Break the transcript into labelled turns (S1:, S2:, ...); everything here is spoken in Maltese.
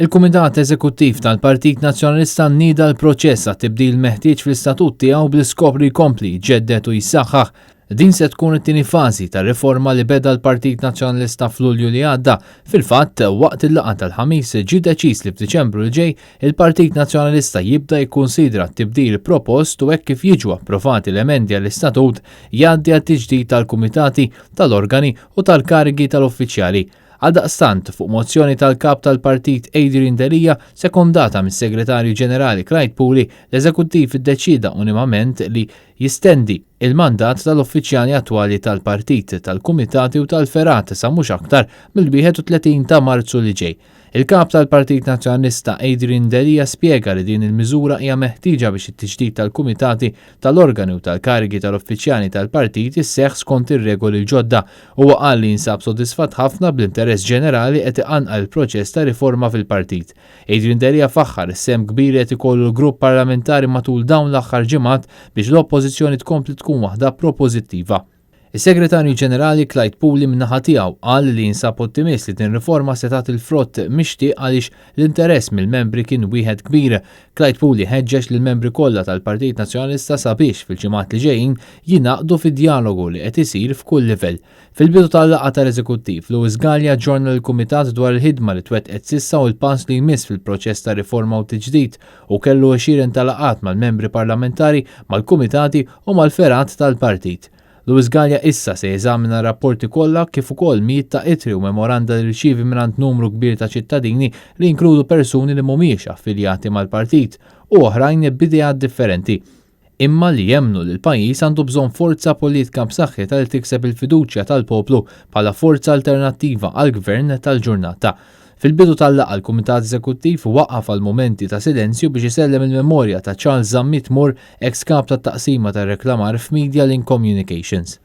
S1: Il-Kumitat Eżekuttiv tal-Partit Nazzjonalista nnieda l-proċess għat-tibdil meħtieġ fl-istatut tiegħu bl-iskop li jkompli jġeddet u jissaħħaħ. Din se tkun it-tieni fażi tar-riforma li beda l-Partit Nazzjonalista f'Lulju li għadda. Fil-fatt, waqt il-laqgħa tal-ħamis ġie deċiż li f'Diċembru li ġej il-Partit Nazzjonalista jibda jikkunsidra t-tibdil propost u hekk kif jiġu approvati l-emendi għall-istatut jgħaddi għat-tiġdid tal-kumitati, tal-organi u tal-karigi tal-uffiċjali. Għaldaqstant fuq mozzjoni tal-kap tal-partit Adrian Delija, sekondata mis-Segretarju Ġenerali Clyde Pooley, l-Eżekuttiv iddeċida unanimament li jistendi il-mandat tal-uffiċjali attwali tal-partit, tal-kumitati u tal-ferat sa mhux aktar mill-31 ta' Marzu li ġej. Il-kap tal-Partit Nazzjonalista Adrian Delija spjega li din il-miżura hija meħtieġa biex it-tiġdid tal-kumitati, tal-organi u tal-karigi tal-uffiċjali tal-partit isseħħ skont ir-regoli l-ġodda u qal li jinsab sodisfatt ħafna bl-interess ġenerali qed iqanqa l-proċess ta' riforma fil-partit. Adrian Delija faħħar is-sehem kbir qed ikollu l-grupp parlamentari matul dawn l-aħħar ġimgħat biex l-oppożizzjoni tkompli tkun waħda propożittiva. Is-Segretarju Ġenerali Clyde Pooley min-naħa tiegħu qal li jinsab ottimist li din riforma se tagħti l-frott mixtieq għaliex l-interess mill-membri kien wieħed kbir. Clyde Pooley ħeġġeġ lill-membri kollha tal-Partit Nazzjonalista sabiex fil-ġimgħat li ġejjin jingħaqdu fid-dialogu li qed isir f'kull livell. Fil-bidu tal-laqgħa tal-Eżekuttiv, Lewis Gallia ġorna l-Kumitat dwar il-ħidma li twettqet s'issa u l-pass li jmiss fil-proċess ta' riforma u tiġdid u kellu għexieren ta' laqgħat mal-membri parlamentari, mal-kumitati u mal-ferat tal-partit. Lewis Gallia issa se jeżamina rapporti kollha kif ukoll mijiet ta' itri u memoranda li rċievi mingħand numru kbir ta' ċittadini li jinkludu persuni li mhumiex affiljati mal-partit u oħrajn b'idejat differenti. Imma li jemmnu li l-pajjiż għandu bżonn forza politika b'saħħitha li tikseb il-fiduċja tal-poplu bħala forza alternattiva għall-gvern tal-ġurnata. Fil-bidu tal-laqgħa l-Kumitat Eżekuttiv waqqaf għal momenti ta' silenzju biex isellem il-memorja ta' Charles Zammit Moore, ex-kap tat-taqsima tar-reklamar f'Media Link Communications.